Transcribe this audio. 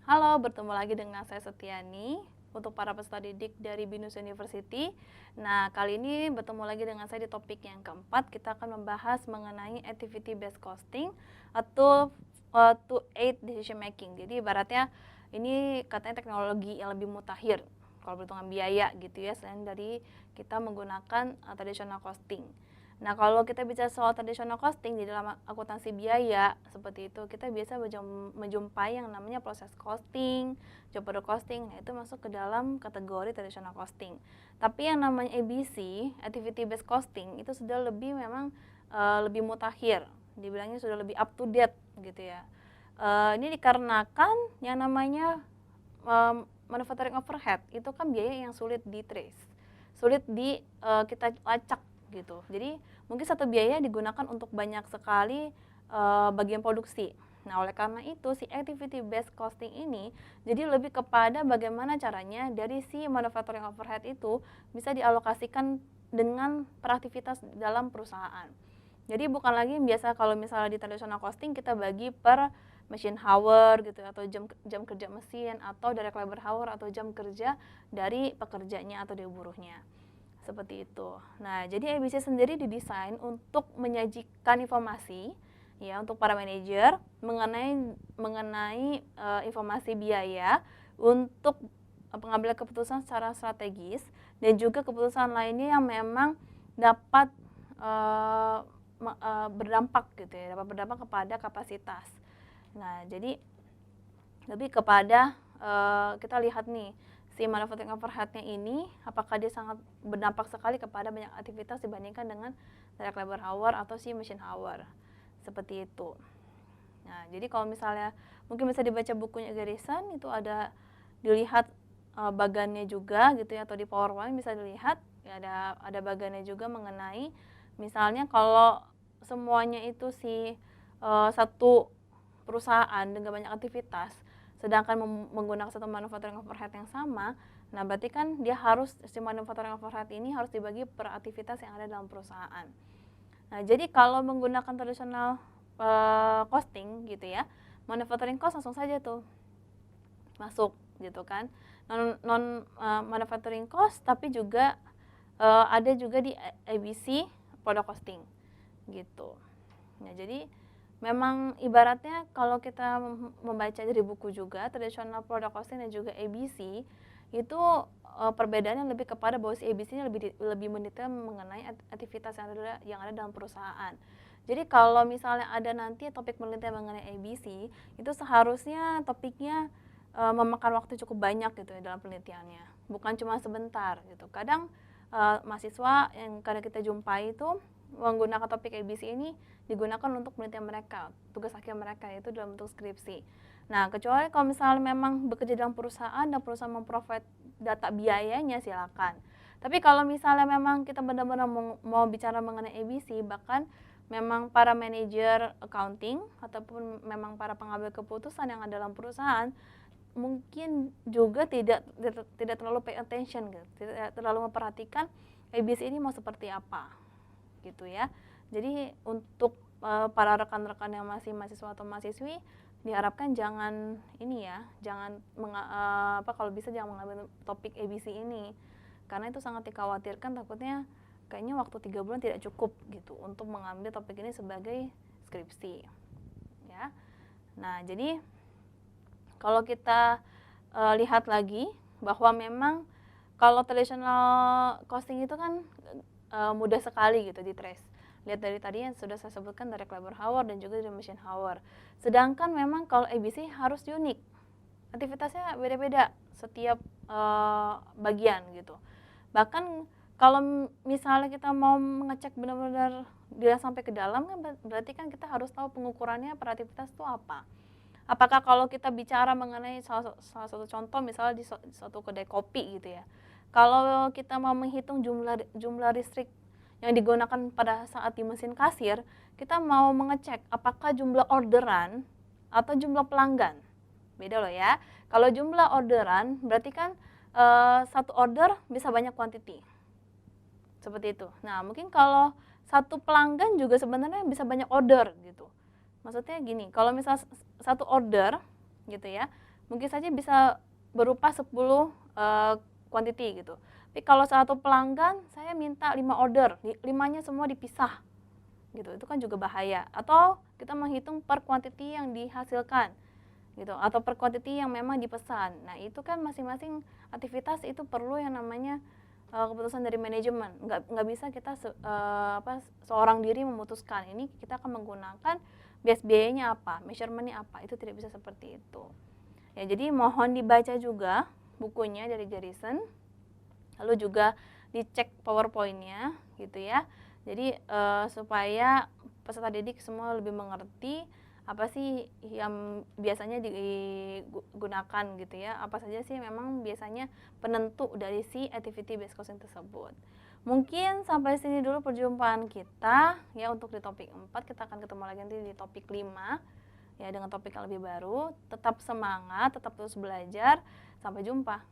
Halo, bertemu lagi dengan saya Setiani untuk para peserta didik dari BINUS University. Nah, kali ini bertemu lagi dengan saya di topik yang keempat. Kita akan membahas mengenai activity based costing atau to aid decision making. Jadi ibaratnya ini katanya teknologi yang lebih mutakhir kalau perhitungan biaya gitu ya, selain dari kita menggunakan traditional costing. Nah, kalau kita bicara soal traditional costing di dalam akuntansi biaya seperti itu, kita biasa menjumpai yang namanya proses costing, job order costing. Nah, itu masuk ke dalam kategori traditional costing. Tapi yang namanya ABC, activity based costing, itu sudah lebih memang lebih mutakhir. Dibilangnya sudah lebih up to date gitu ya. Ini dikarenakan yang namanya manufacturing overhead itu kan biaya yang sulit di trace, sulit di kita lacak gitu. Jadi mungkin satu biaya digunakan untuk banyak sekali bagian produksi. Nah, oleh karena itu si activity based costing ini jadi lebih kepada bagaimana caranya dari si manufacturing overhead itu bisa dialokasikan dengan peraktivitas dalam perusahaan. Jadi bukan lagi biasa kalau misalnya di traditional costing kita bagi per machine hour gitu atau jam kerja mesin atau direct labor hour atau jam kerja dari pekerjanya atau dari buruhnya. Seperti itu. Nah, jadi ABC sendiri didesain untuk menyajikan informasi ya untuk para manajer mengenai informasi biaya untuk pengambilan keputusan secara strategis dan juga keputusan lainnya yang memang dapat berdampak gitu ya, dapat berdampak kepada kapasitas. Nah, jadi lebih kepada kita lihat nih si manufacturing overhead-nya ini apakah dia sangat berdampak sekali kepada banyak aktivitas dibandingkan dengan direct labor hour atau si machine hour. Seperti itu. Nah, jadi kalau misalnya mungkin bisa dibaca bukunya Garrison, itu ada dilihat bagannya juga gitu ya, atau di PowerPoint bisa dilihat ya, ada bagannya juga mengenai misalnya kalau semuanya itu si satu perusahaan dengan banyak aktivitas sedangkan menggunakan satu manufacturing overhead yang sama, nah berarti kan dia harus si manufacturing overhead ini harus dibagi per aktivitas yang ada dalam perusahaan. Nah, jadi kalau menggunakan traditional costing gitu ya, manufacturing cost langsung saja tuh masuk gitu kan. Non manufacturing cost tapi juga ada juga di ABC product costing gitu. Nah, jadi memang ibaratnya kalau kita membaca dari buku juga traditional product costing dan juga ABC itu perbedaannya lebih kepada bahwa si ABC ini lebih mendetail mengenai aktivitas yang ada dalam perusahaan. Jadi kalau misalnya ada nanti topik penelitian mengenai ABC, itu seharusnya topiknya memakan waktu cukup banyak gitu ya dalam penelitiannya, bukan cuma sebentar gitu. Kadang mahasiswa yang kadang kita jumpai itu menggunakan topik ABC ini digunakan untuk penelitian mereka, tugas akhir mereka yaitu dalam bentuk skripsi. Nah, kecuali kalau misalnya memang bekerja dalam perusahaan dan perusahaan memprovide data biayanya silakan. Tapi kalau misalnya memang kita benar-benar mau bicara mengenai ABC, bahkan memang para manajer accounting ataupun memang para pengambil keputusan yang ada dalam perusahaan mungkin juga tidak terlalu pay attention gitu, tidak terlalu memperhatikan ABC ini mau seperti apa gitu ya. Jadi untuk para rekan-rekan yang masih mahasiswa atau mahasiswi diharapkan jangan ini ya, jangan kalau bisa jangan mengambil topik ABC ini karena itu sangat dikhawatirkan takutnya kayaknya waktu 3 bulan tidak cukup gitu untuk mengambil topik ini sebagai skripsi ya. Nah, jadi kalau kita lihat lagi bahwa memang kalau traditional costing itu kan mudah sekali gitu di trace. Lihat dari tadi yang sudah saya sebutkan direct labor hour dan juga dari machine hour. Sedangkan memang kalau ABC harus unik. Aktivitasnya beda-beda setiap bagian gitu. Bahkan kalau misalnya kita mau mengecek benar-benar dia sampai ke dalam kan berarti kan kita harus tahu pengukurannya per aktivitas itu apa. Apakah kalau kita bicara mengenai salah satu contoh misalnya di suatu kedai kopi gitu ya. Kalau kita mau menghitung jumlah listrik yang digunakan pada saat di mesin kasir, kita mau mengecek apakah jumlah orderan atau jumlah pelanggan. Beda loh ya. Kalau jumlah orderan berarti kan satu order bisa banyak quantity. Seperti itu. Nah, mungkin kalau satu pelanggan juga sebenarnya bisa banyak order gitu. Maksudnya gini, kalau misal satu order gitu ya, mungkin saja bisa berupa 10 quantity gitu. Tapi kalau satu pelanggan saya minta 5 order, 5-nya semua dipisah gitu, itu kan juga bahaya. Atau kita menghitung per quantity yang dihasilkan gitu, atau per quantity yang memang dipesan. Nah itu kan masing-masing aktivitas itu perlu yang namanya keputusan dari manajemen. Nggak bisa kita seorang diri memutuskan. Ini kita akan menggunakan biayanya apa, measurementnya apa, itu tidak bisa seperti itu. Ya, jadi mohon dibaca juga bukunya dari Garrison, lalu juga dicek PowerPoint-nya gitu ya. Jadi supaya peserta didik semua lebih mengerti apa sih yang biasanya digunakan gitu ya, apa saja sih memang biasanya penentu dari si activity based coaching tersebut. Mungkin sampai sini dulu perjumpaan kita ya untuk di topik 4. Kita akan ketemu lagi nanti di topik 5 ya dengan topik yang lebih baru. Tetap semangat, tetap terus belajar. Sampai jumpa.